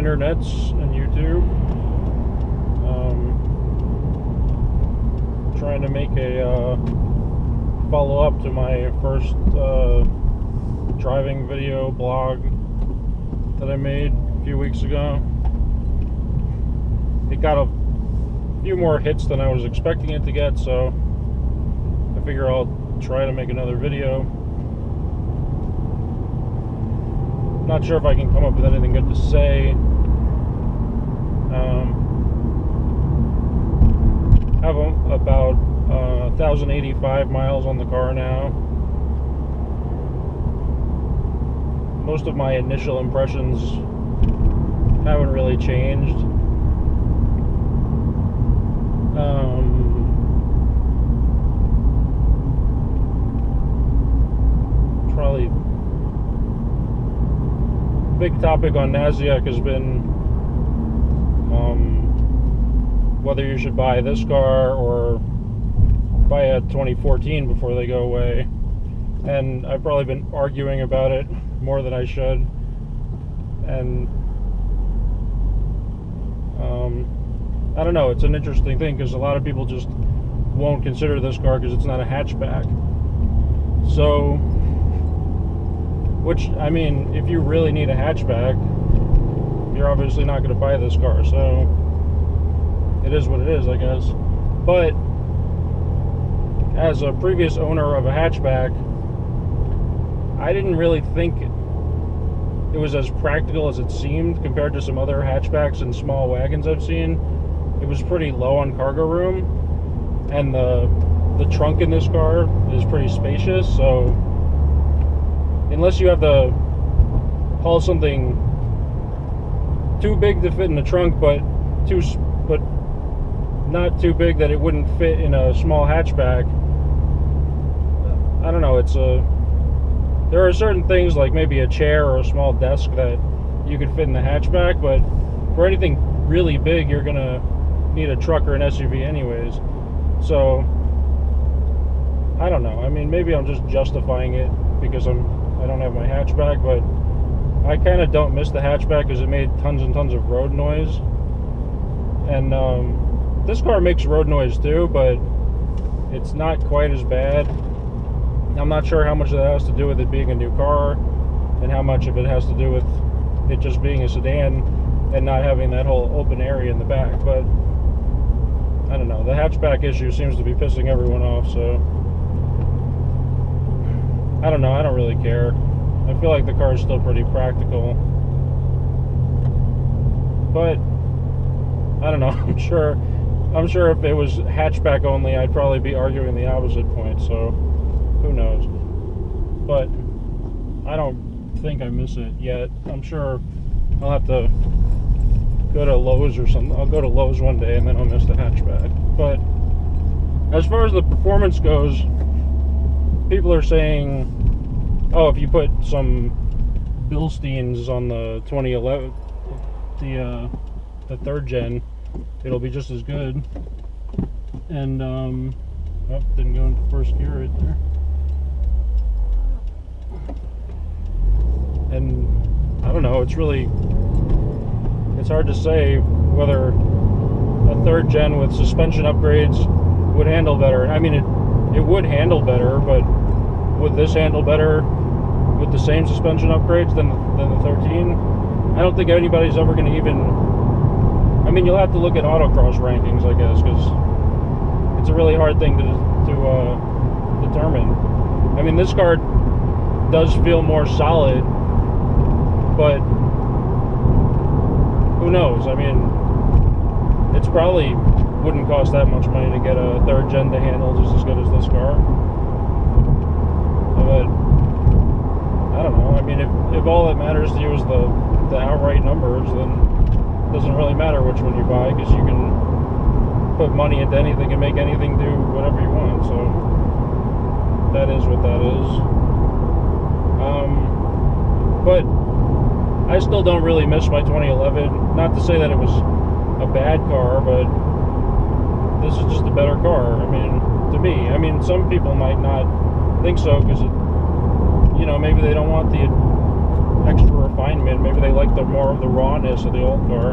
internets and YouTube. Trying to make a follow-up to my first driving video blog that I made a few weeks ago. It got a few more hits than I was expecting it to get, so I figure I'll try to make another video. Not sure if I can come up with anything good to say. Have about 1,085 miles on the car now. Most of my initial impressions haven't really changed. Probably big topic on Nasdaq has been whether you should buy this car or buy a 2014 before they go away. And I've probably been arguing about it more than I should. And I don't know, it's an interesting thing because a lot of people just won't consider this car because it's not a hatchback. So, which, I mean, if you really need a hatchback, you're obviously not going to buy this car, so it is what it is, I guess. But as a previous owner of a hatchback, I didn't really think it was as practical as it seemed compared to some other hatchbacks and small wagons I've seen. It was pretty low on cargo room, and the trunk in this car is pretty spacious, so unless you have to haul something too big to fit in the trunk, but not too big that it wouldn't fit in a small hatchback, I don't know, there are certain things like maybe a chair or a small desk that you could fit in the hatchback, but for anything really big, you're gonna need a truck or an SUV anyways. So I don't know. I mean, maybe I'm just justifying it because I don't have my hatchback, but I kind of don't miss the hatchback because it made tons and tons of road noise. And this car makes road noise too, but it's not quite as bad. I'm not sure how much of that has to do with it being a new car and how much of it has to do with it just being a sedan and not having that whole open area in the back, but I don't know. The hatchback issue seems to be pissing everyone off, so I don't know. I don't really care. I feel like the car is still pretty practical, but I don't know. I'm sure if it was hatchback only, I'd probably be arguing the opposite point, so who knows. But I don't think I miss it yet. I'm sure I'll have to go to Lowe's or something. I'll go to Lowe's one day and then I'll miss the hatchback. But as far as the performance goes, people are saying, oh, if you put some Bilsteins on the 2011, the third gen, it'll be just as good. And oh, didn't go into first gear right there. And I don't know, it's hard to say whether a third gen with suspension upgrades would handle better. I mean, it would handle better, but would this handle better with the same suspension upgrades than the 13? I don't think anybody's ever going to even... I mean, you'll have to look at autocross rankings, I guess, because it's a really hard thing to determine. I mean, this car does feel more solid, but who knows? I mean, it's probably wouldn't cost that much money to get a third gen to handle just as good as this car. But I don't know. I mean, if all that matters to you is the outright numbers, then it doesn't really matter which one you buy, because you can put money into anything and make anything do whatever you want. So that is what that is. But I still don't really miss my 2011. Not to say that it was a bad car, but this is just a better car. I mean, to me. I mean, some people might not think so because, you know, maybe they don't want the extra refinement. Maybe they like the more of the rawness of the old car.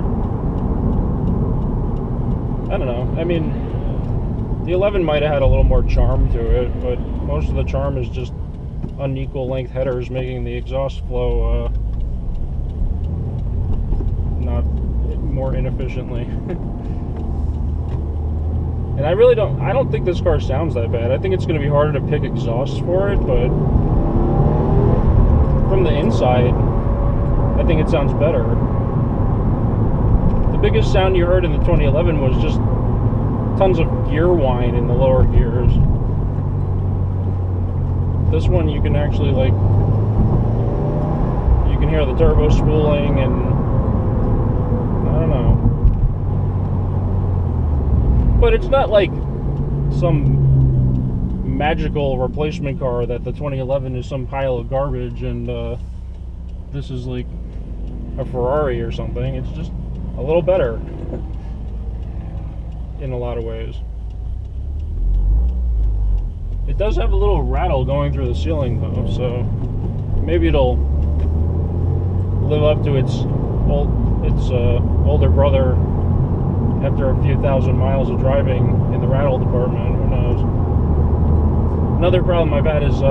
I don't know. I mean, the 11 might have had a little more charm to it, but most of the charm is just unequal length headers making the exhaust flow not more inefficiently. And I don't think this car sounds that bad. I think it's going to be harder to pick exhausts for it, but from the inside, I think it sounds better. The biggest sound you heard in the 2011 was just tons of gear whine in the lower gears. This one you can actually, like, you can hear the turbo spooling, and I don't know. But it's not like some magical replacement car that the 2011 is some pile of garbage and this is like a Ferrari or something. It's just a little better in a lot of ways. It does have a little rattle going through the ceiling though, so maybe it'll live up to its older brother after a few thousand miles of driving in the rattle department. Who knows? Another problem I've had is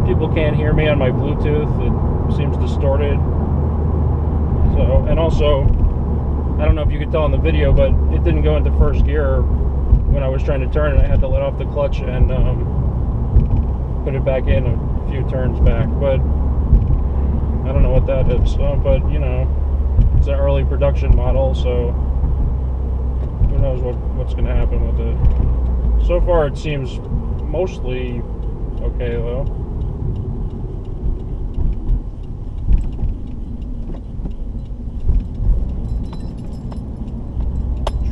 people can't hear me on my Bluetooth. It seems distorted. So, and also, I don't know if you could tell in the video, but it didn't go into first gear when I was trying to turn, and I had to let off the clutch and put it back in a few turns back. But I don't know what that is. But you know, it's an early production model, so who knows what's going to happen with it. So far, it seems mostly okay, though.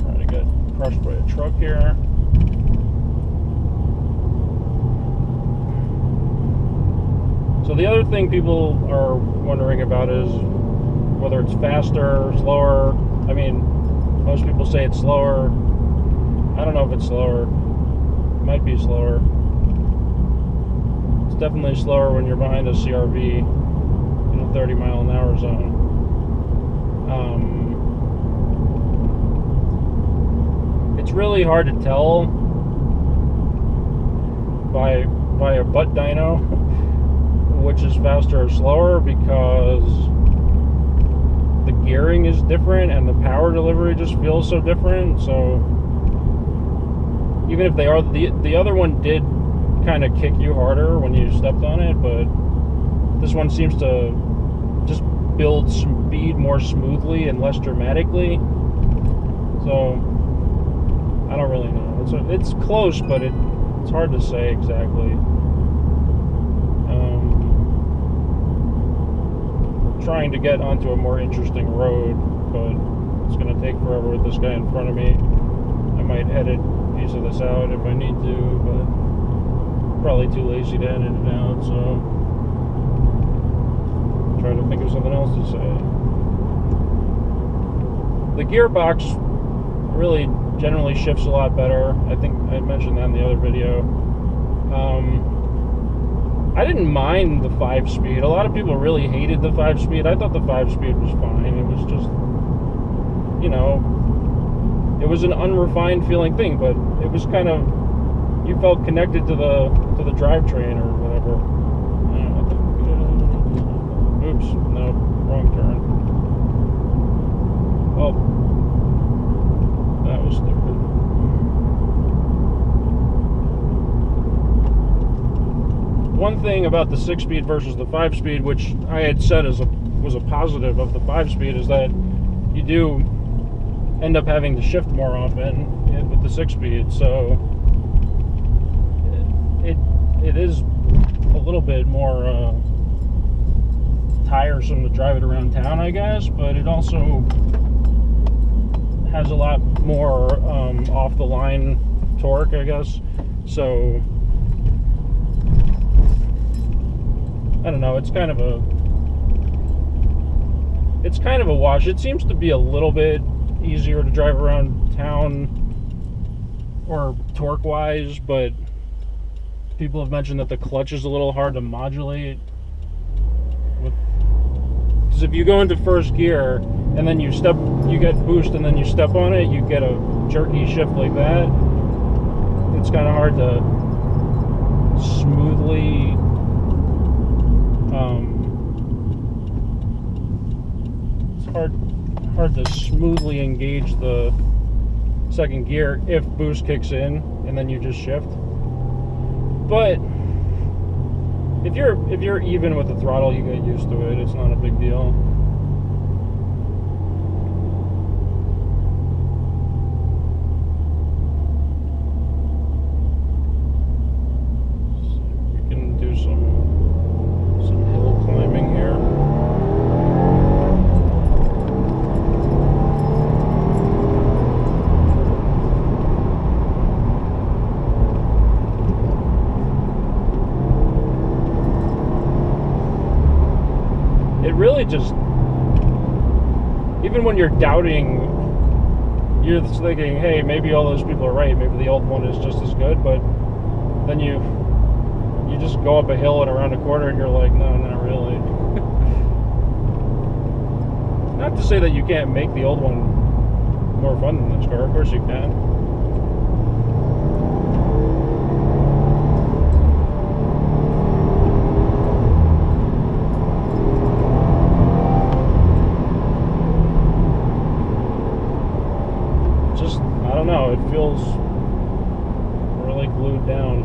Trying to get crushed by a truck here. So the other thing people are wondering about is whether it's faster or slower. I mean, most people say it's slower. I don't know if it's slower. It might be slower. It's definitely slower when you're behind a CRV in a 30-mile-an-hour zone. It's really hard to tell by a butt dyno which is faster or slower, because the gearing is different and the power delivery just feels so different. So even if they are, the other one did kind of kick you harder when you stepped on it, but this one seems to just build speed more smoothly and less dramatically. So I don't really know. It's close, but it's hard to say exactly. Trying to get onto a more interesting road, but it's going to take forever with this guy in front of me. I might edit a piece of this out if I need to, but probably too lazy to edit it out, so try to think of something else to say. The gearbox really generally shifts a lot better. I think I mentioned that in the other video. I didn't mind the 5-speed. A lot of people really hated the 5-speed. I thought the 5-speed was fine. It was just, you know, it was an unrefined feeling thing, but it was kind of, you felt connected to the drivetrain or whatever. Oops, no, wrong turn. Oh, that was stupid. One thing about the 6-speed versus the 5-speed, which I had said was a positive of the 5-speed, is that you do end up having to shift more often with the 6-speed. So it is a little bit more tiresome to drive it around town, I guess, but it also has a lot more off the line torque, I guess. So I don't know, it's kind of a wash. It seems to be a little bit easier to drive around town or torque wise, but people have mentioned that the clutch is a little hard to modulate with Because if you go into first gear and then you get boost and then you step on it, you get a jerky shift like that. It's kind of hard to smoothly it's hard to smoothly engage the second gear if boost kicks in and then you just shift. But if you're even with the throttle, you get used to it. It's not a big deal. So we can do some hill climbing here. Really just, even when you're doubting, you're thinking, hey, maybe all those people are right, maybe the old one is just as good, but then you just go up a hill and around a corner and you're like, no, not really. Not to say that you can't make the old one more fun than this car, of course you can. I don't know, it feels really glued down.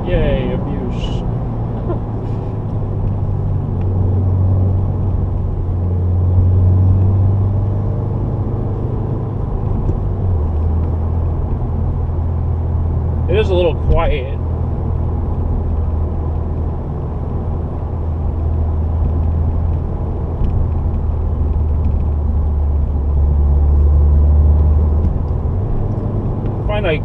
Yay, abuse. It is a little quiet. I find I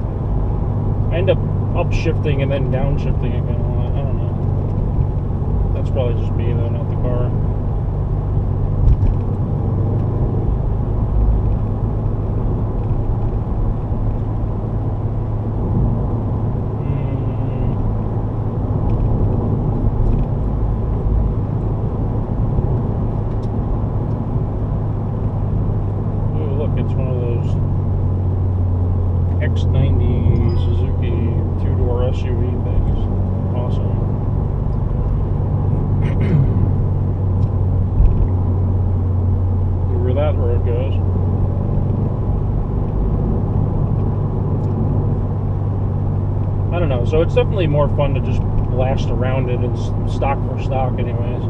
end up upshifting and then downshifting again a lot. I don't know. That's probably just me though, not the car. It's one of those X90 Suzuki two-door SUV things. Awesome. Where that road goes. I don't know. So it's definitely more fun to just blast around it and stock for stock anyways.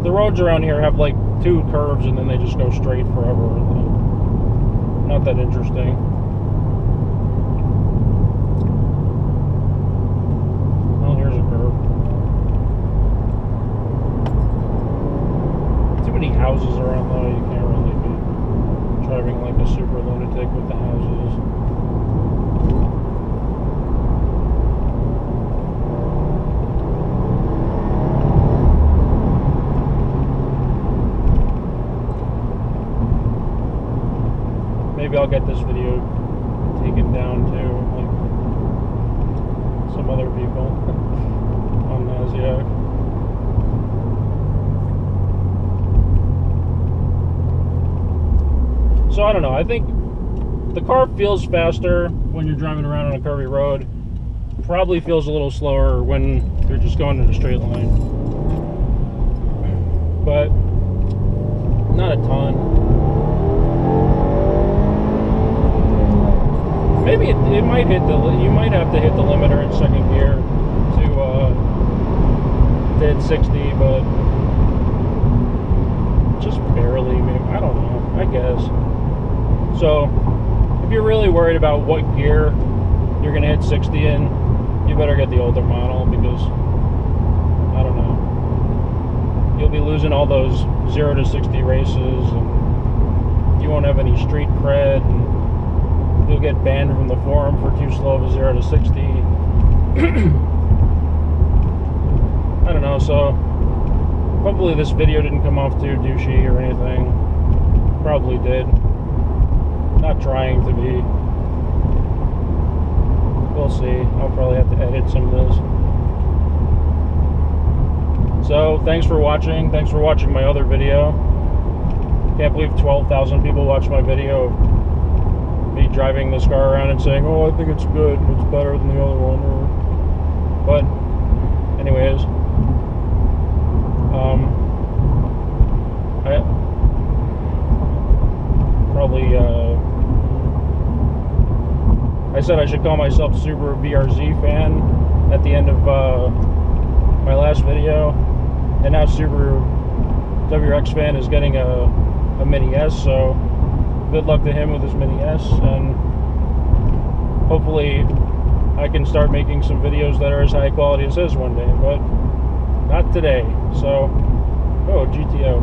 The roads around here have like 2 curves and then they just go straight forever. Not that interesting. Well, here's a curve. Too many houses around though, you can't really be driving like a super lunatic with the houses. Maybe I'll get this video taken down too, like some other people on Nasdaq. So I don't know, I think the car feels faster when you're driving around on a curvy road. Probably feels a little slower when you're just going in a straight line. But not a ton. Maybe it might hit you might have to hit the limiter in second gear to hit 60, but just barely, maybe. I don't know, I guess. So if you're really worried about what gear you're gonna hit 60 in, you better get the older model, because I don't know, you'll be losing all those 0 to 60 races, and you won't have any street cred, and you'll get banned from the forum for too slow of a 0 to 60. I don't know, so hopefully this video didn't come off too douchey or anything. Probably did. Not trying to be. We'll see. I'll probably have to edit some of this. So, thanks for watching. Thanks for watching my other video. Can't believe 12,000 people watched my video of me driving this car around and saying, oh, I think it's good, it's better than the other one. But, anyways, I probably, I said I should call myself Subaru BRZ fan at the end of my last video, and now Subaru WRX fan is getting a Mini S, so good luck to him with his Mini S, and hopefully I can start making some videos that are as high quality as his one day, but not today. So, oh, GTO.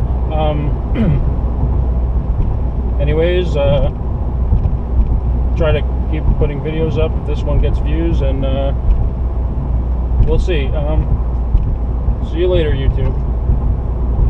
Anyways, try to keep putting videos up if this one gets views, and we'll see. See you later, YouTube.